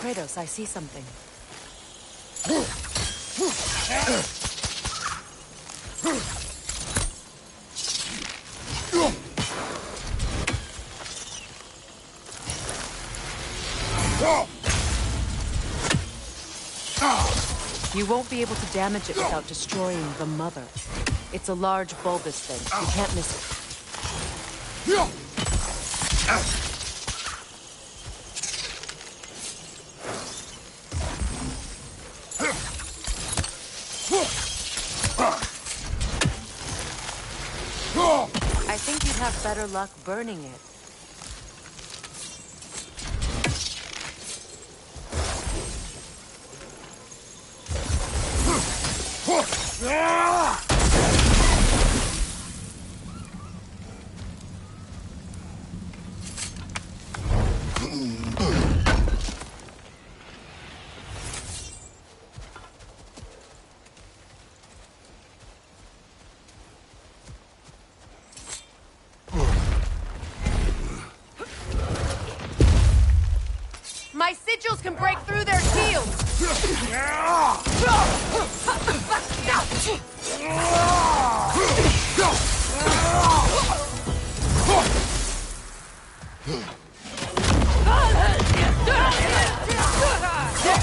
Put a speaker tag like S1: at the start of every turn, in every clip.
S1: Kratos, I see something. You won't be able to damage it without destroying the mother. It's a large bulbous thing. You can't miss it. I think you'd have better luck burning it. My sigils can break through their shields! They're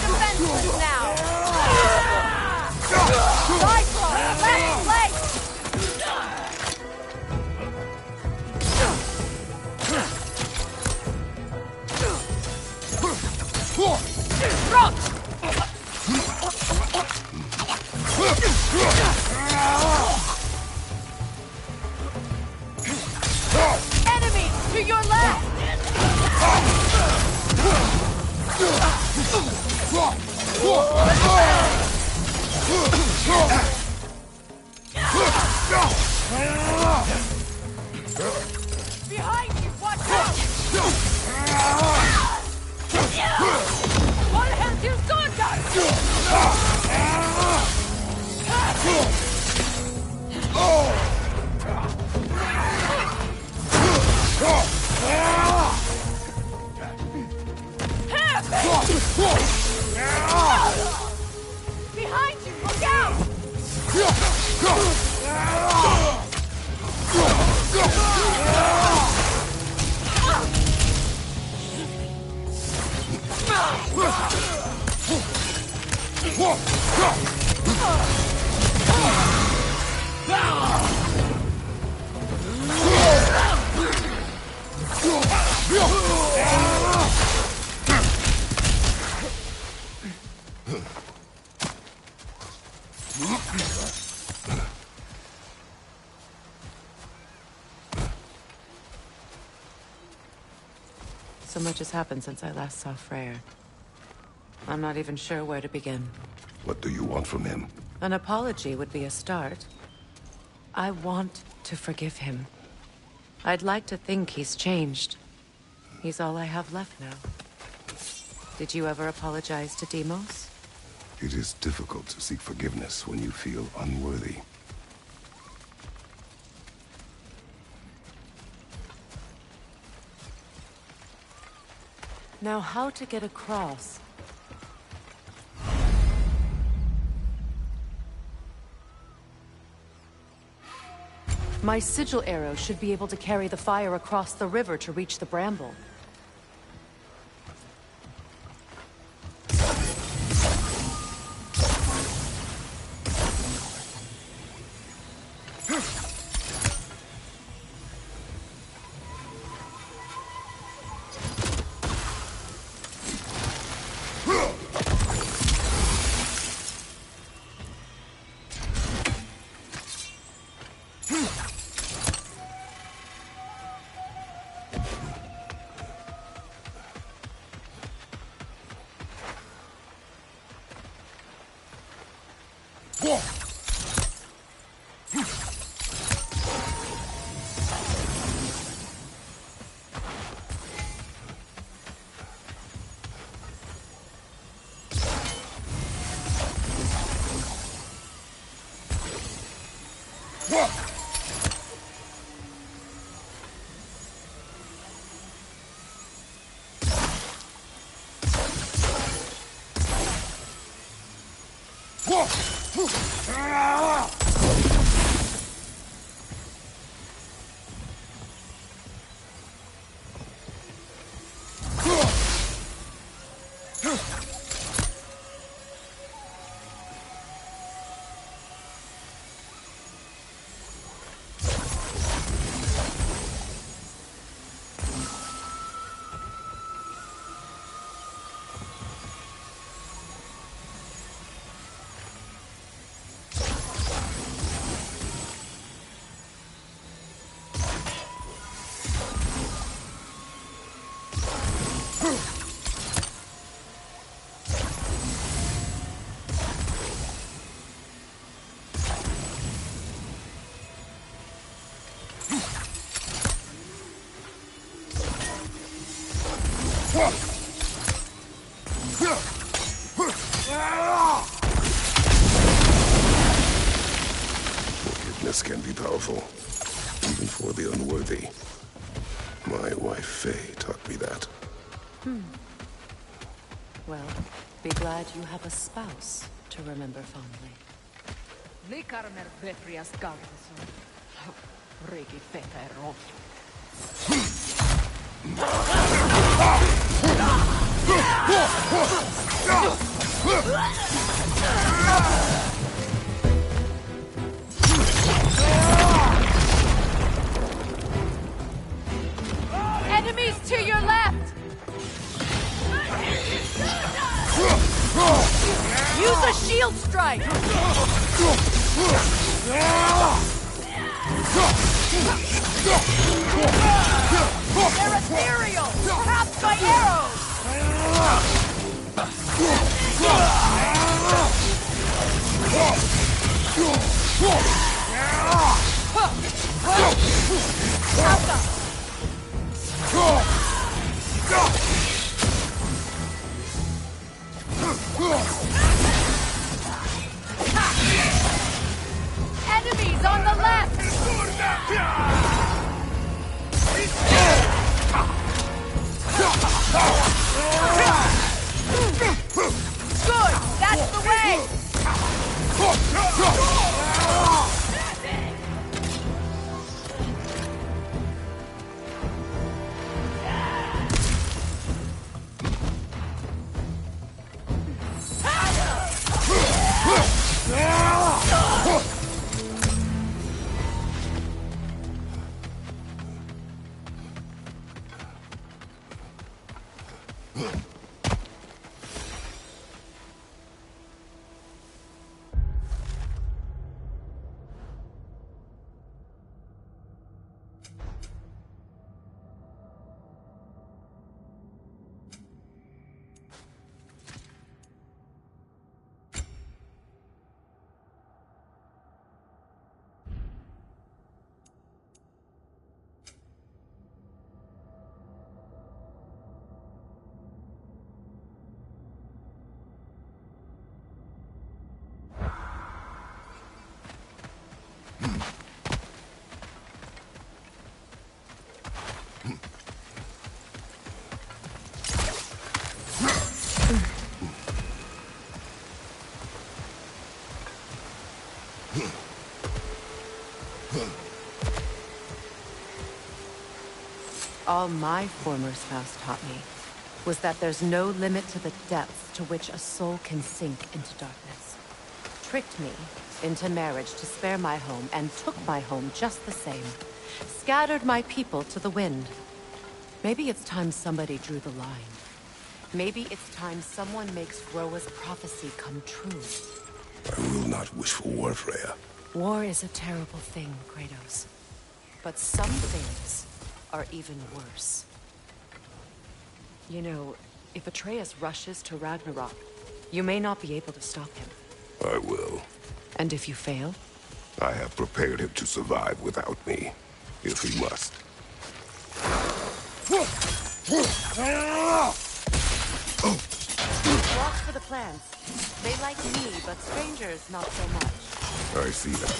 S1: defenseless now! Cyclone! Left leg! Enemy to your left! Behind you, watch out! One hand to sword gun! Behind you, look out! So much has happened since I last saw Freyr. I'm not even sure where to begin.
S2: What do you want from him?
S1: An apology would be a start. I want to forgive him. I'd like to think he's changed. He's all I have left now. Did you ever apologize to Deimos?
S2: It is difficult to seek forgiveness when you feel unworthy.
S1: Now, how to get across? My sigil arrow should be able to carry the fire across the river to reach the bramble.
S2: Forgiveness can be powerful, even for the unworthy. My wife, Faye, taught me that.
S1: Well, be glad you have a spouse to remember fondly.
S3: Likarmer Betrias Gartison. Regi Feta
S1: Enemies to your left! Use a shield strike! They're ethereal! Trapped by arrows! Enemies on the left! Good! That's the way! All my former spouse taught me was that there's no limit to the depths to which a soul can sink into darkness. Tricked me into marriage to spare my home and took my home just the same. Scattered my people to the wind. Maybe it's time somebody drew the line. Maybe it's time someone makes Groa's prophecy come true.
S2: I will not wish for war, Freya.
S1: War is a terrible thing, Kratos. But some things are even worse. You know, if Atreus rushes to Ragnarok, you may not be able to stop him.
S2: I will.
S1: And if you fail?
S2: I have prepared him to survive without me, if he must.
S1: Walk for the plants. They like me, but strangers not so much.
S2: I see that.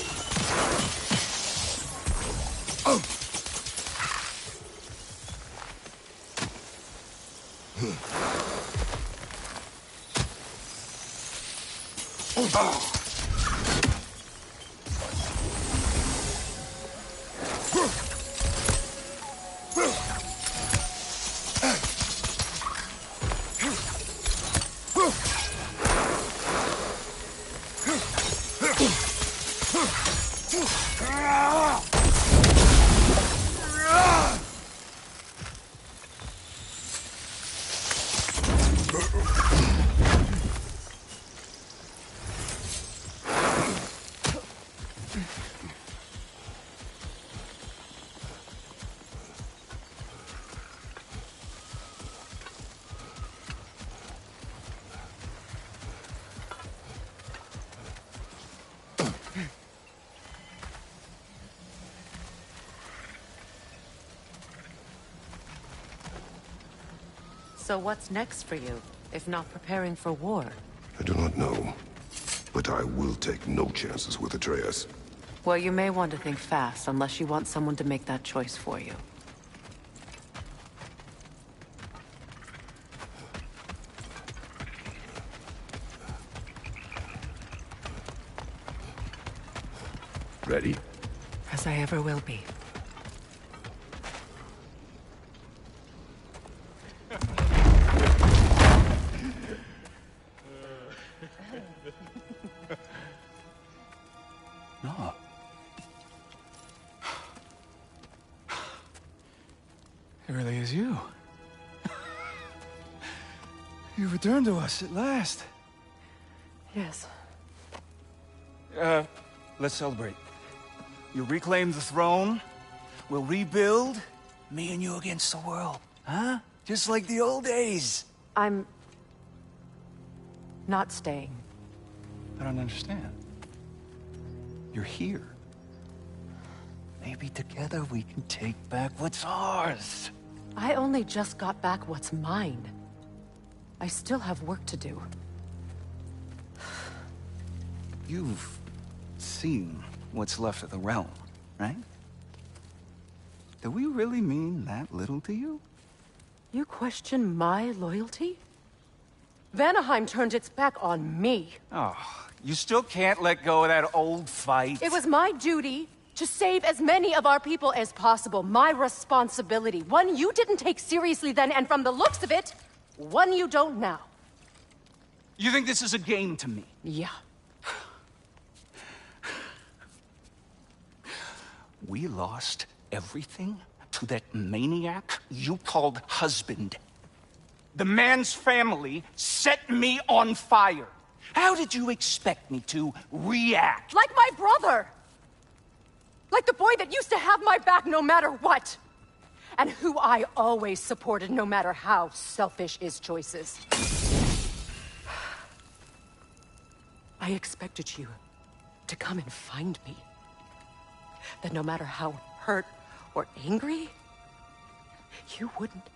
S1: So what's next for you, if not preparing for war?
S2: I do not know, but I will take no chances with Atreus.
S1: Well, you may want to think fast, unless you want someone to make that choice for you.
S2: Ready?
S1: As I ever will be.
S4: No. It really is you. You returned to us at last.
S1: Yes.
S4: Let's celebrate. You reclaim the throne, we'll rebuild, me and you against the world, huh? Just like the old days.
S1: I'm... not staying.
S4: I don't understand. You're here. Maybe together we can take back what's ours.
S1: I only just got back what's mine. I still have work to do.
S4: You've seen what's left of the realm, right? Do we really mean that little to you?
S1: You question my loyalty? Vanaheim turned its back on me.
S4: Oh, you still can't let go of that old fight?
S1: It was my duty to save as many of our people as possible. My responsibility. One you didn't take seriously then, and from the looks of it, one you don't now.
S4: You think this is a game to me?
S1: Yeah.
S4: We lost everything to that maniac you called husband. The man's family set me on fire. How did you expect me to react?
S1: Like my brother! Like the boy that used to have my back no matter what! And who I always supported no matter how selfish his choices. I expected you to come and find me. That no matter how hurt or angry, you wouldn't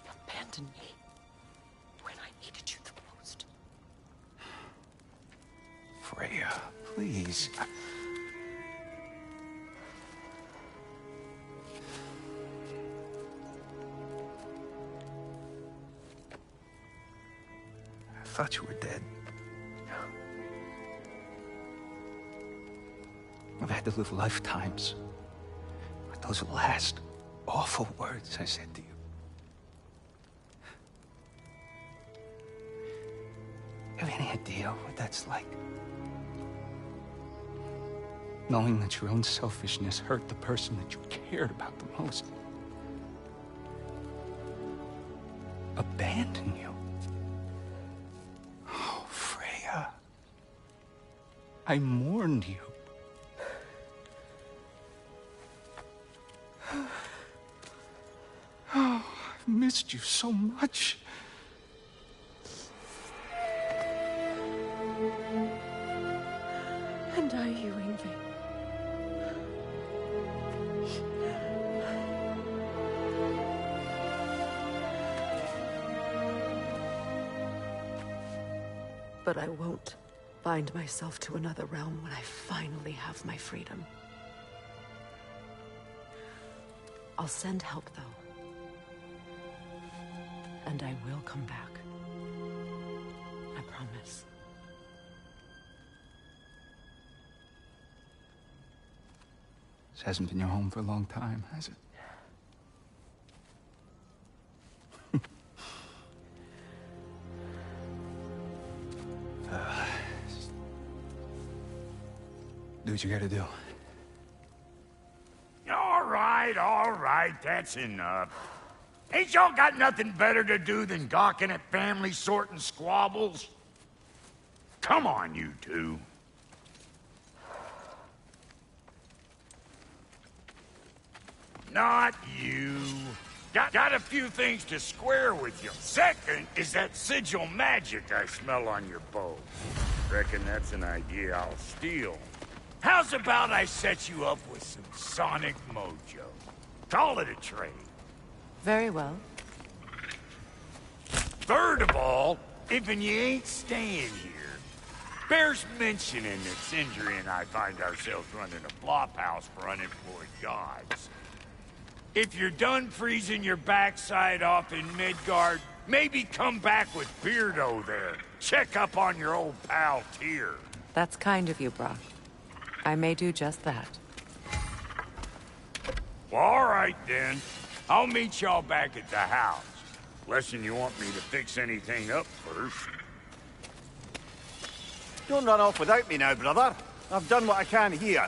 S1: abandon me when I needed you the most.
S4: Freya, please. I thought you were dead. I've had to live lifetimes with those last awful words I said to you. Have any idea what that's like? Knowing that your own selfishness hurt the person that you cared about the most. Abandon you. Oh, Freya. I mourned you. Oh, I've missed you so much.
S1: And are you, Ingvi? But I won't bind myself to another realm when I finally have my freedom. I'll send help, though. And I will come back. I promise.
S4: This hasn't been your home for a long time, has it? Do what you gotta do.
S5: All right, that's enough. Ain't y'all got nothing better to do than gawking at family sorting squabbles? Come on, you two. Not you. Got a few things to square with you. Second is that sigil magic I smell on your bow. Reckon that's an idea I'll steal. How's about I set you up with some sonic mojo? Call it a trade.
S1: Very well.
S5: Third of all, if you ain't staying here, bears mentioning that Sindri and I find ourselves running a flop house for unemployed gods. If you're done freezing your backside off in Midgard, maybe come back with Beardo there. Check up on your old pal Tyr.
S1: That's kind of you, Brock. I may do just that.
S5: Well, all right then. I'll meet y'all back at the house. Lesson you want me to fix anything up first.
S6: Don't run off without me now, brother. I've done what I can here.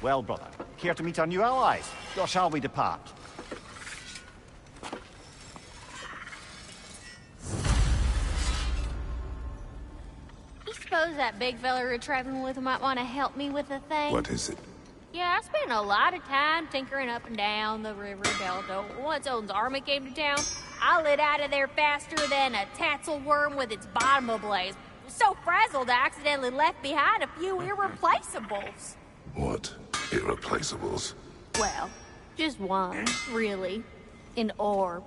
S6: Well, brother, care to meet our new allies? Or shall we depart?
S7: You suppose that big fella you're traveling with might want to help me with a thing?
S2: What is it?
S7: Yeah, I spent a lot of time tinkering up and down the river delta. Once Odin's army came to town, I lit out of there faster than a tassel worm with its bottom ablaze. So frazzled, I accidentally left behind a few irreplaceables.
S2: What? Irreplaceables?
S7: Well, just one, really. An orb.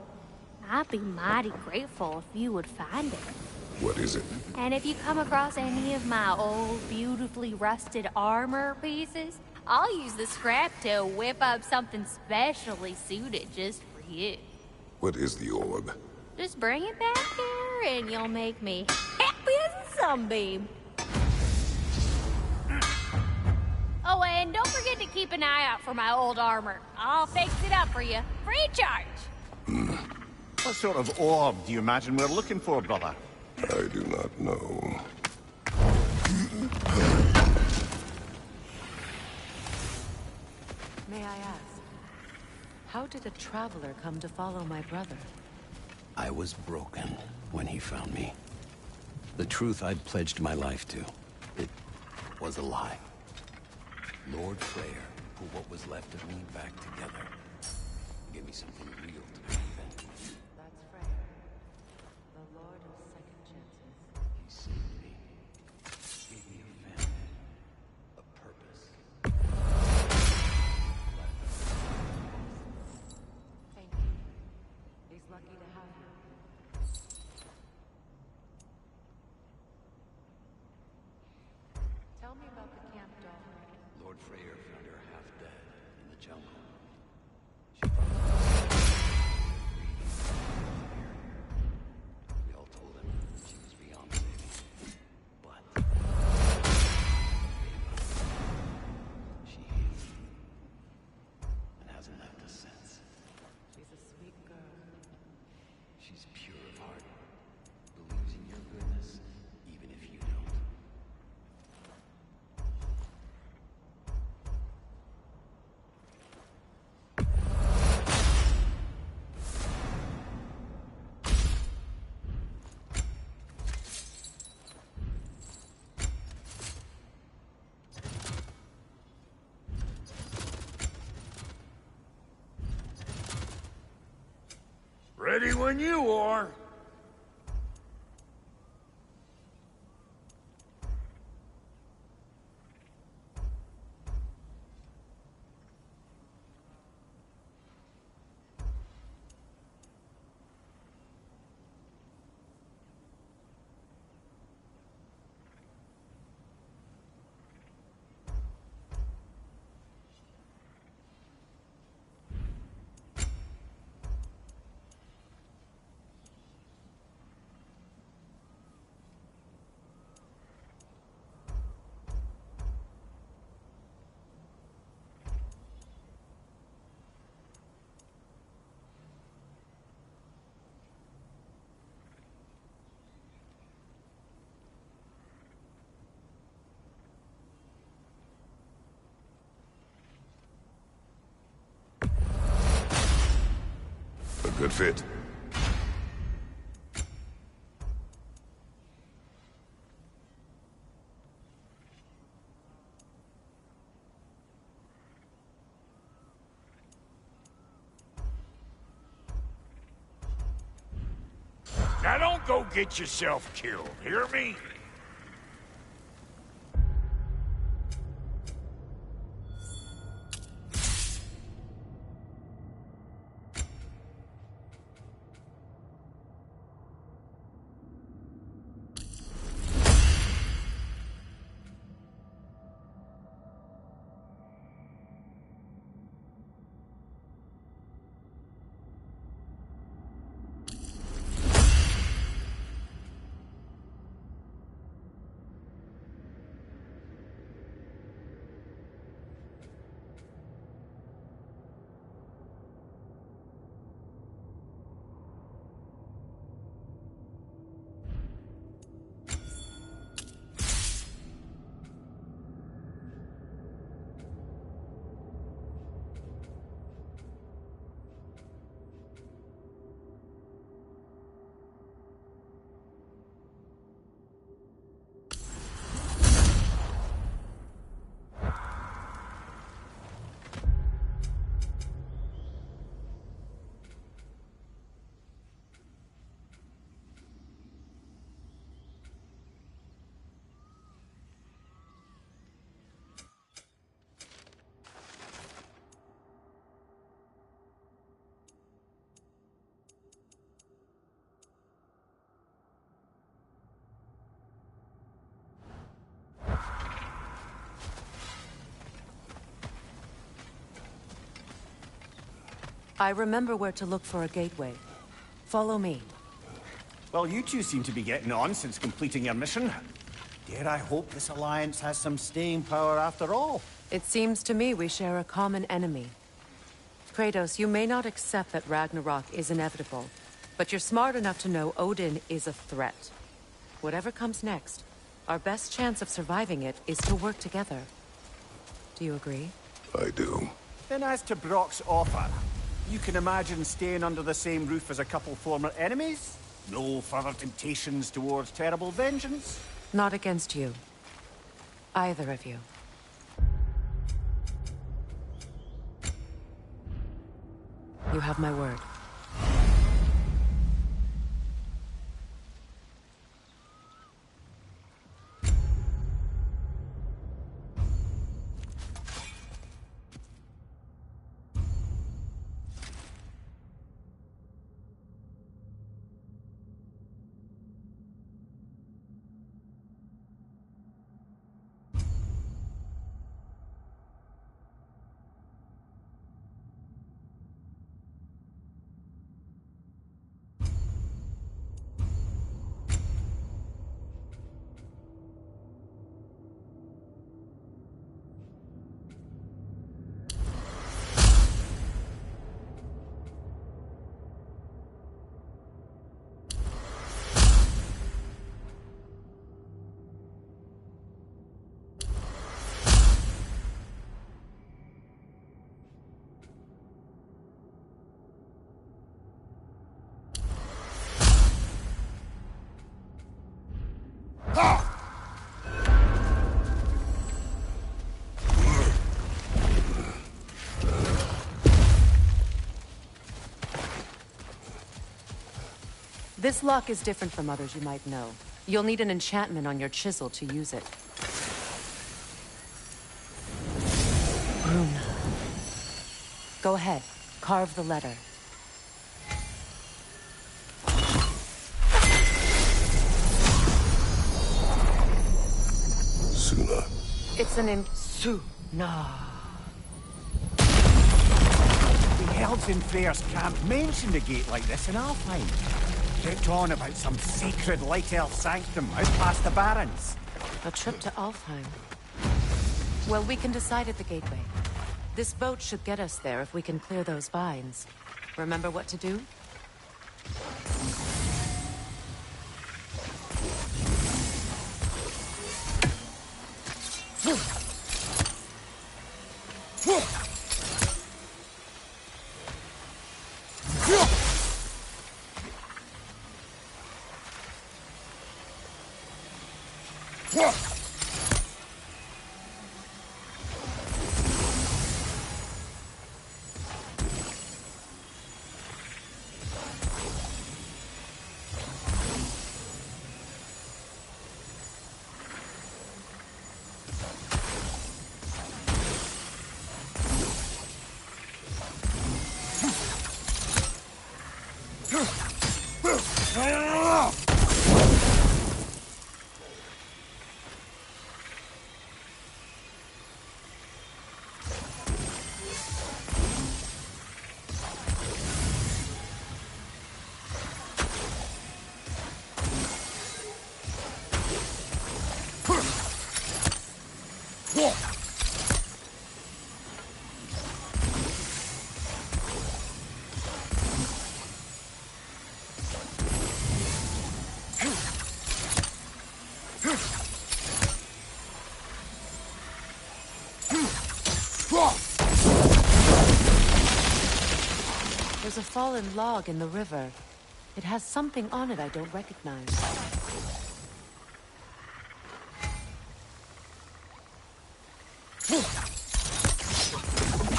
S7: I'd be mighty grateful if you would find it.
S2: What is it?
S7: And if you come across any of my old, beautifully rusted armor pieces, I'll use the scrap to whip up something specially suited just for you.
S2: What is the orb?
S7: Just bring it back here and you'll make me happy as a sunbeam. Oh, and don't forget to keep an eye out for my old armor. I'll fix it up for you, free of charge.
S6: What sort of orb do you imagine we're looking for, brother?
S2: I do not know.
S1: May I ask, how did a traveler come to follow my brother?
S8: I was broken when he found me. The truth I'd pledged my life to, it was a lie. Lord Freyr put what was left of me back together. Gave me something real to believe in.
S1: That's Freyr, the Lord of Second Chances.
S8: He saved me. Gave me a family. A purpose.
S1: Thank you. He's lucky to have you. Tell me about the camp dog.
S8: Lord Freyr found her half dead in the jungle. She found we all told him she was beyond saving. But she healed and hasn't left us since.
S1: She's a sweet girl.
S8: She's pure of heart, believes in your goodness, even if you don't.
S5: Ready when you are.
S2: A good fit.
S5: Now don't go get yourself killed, hear me?
S1: I remember where to look for a gateway. Follow me.
S6: Well, you two seem to be getting on since completing your mission. Dare I hope this alliance has some staying power after all?
S1: It seems to me we share a common enemy. Kratos, you may not accept that Ragnarok is inevitable, but you're smart enough to know Odin is a threat. Whatever comes next, our best chance of surviving it is to work together. Do you agree?
S2: I do.
S6: Then as to Brock's offer, you can imagine staying under the same roof as a couple former enemies? No further temptations towards terrible vengeance?
S1: Not against you. Either of you. You have my word. This lock is different from others you might know. You'll need an enchantment on your chisel to use it. Rune. Go ahead. Carve the letter.
S2: Suna.
S1: It's an Suna.
S6: The elves in Freyr's camp mentioned a gate like this in Alfheim. Kept on about some sacred light elf sanctum out past the Barrens.
S1: A trip to Alfheim. Well, we can decide at the gateway. This boat should get us there if we can clear those vines. Remember what to do? There's a fallen log in the river. It has something on it I don't recognize. We're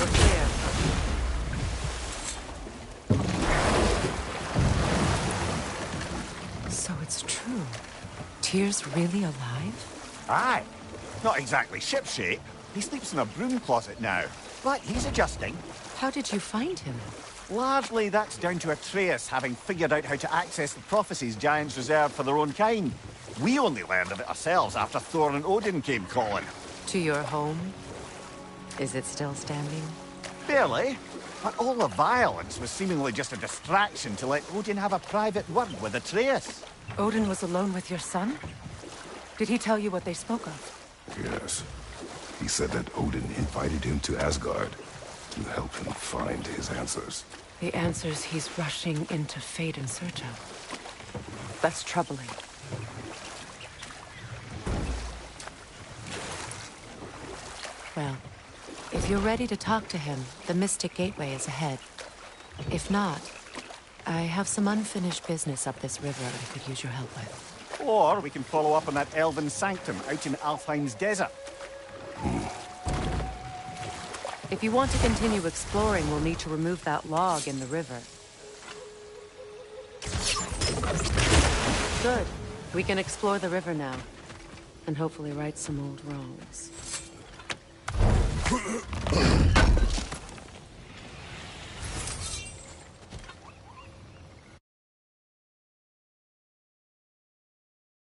S1: clear. So it's true. Tyr's really alive?
S6: Aye. Not exactly shipshape. He sleeps in a broom closet now. But he's adjusting.
S1: How did you find him?
S6: Largely, that's down to Atreus having figured out how to access the prophecies giants reserved for their own kind. We only learned of it ourselves after Thor and Odin came calling.
S1: To your home? Is it still standing?
S6: Barely. But all the violence was seemingly just a distraction to let Odin have a private word with Atreus.
S1: Odin was alone with your son? Did he tell you what they spoke of?
S2: Yes. He said that Odin invited him to Asgard to help him find his answers.
S1: The answers he's rushing into fate in search of. That's troubling. Well, if you're ready to talk to him, the Mystic Gateway is ahead. If not, I have some unfinished business up this river I could use your help with.
S6: Or we can follow up on that elven sanctum out in Alfheim's desert.
S1: If you want to continue exploring, we'll need to remove that log in the river. Good. We can explore the river now. And hopefully right some old wrongs.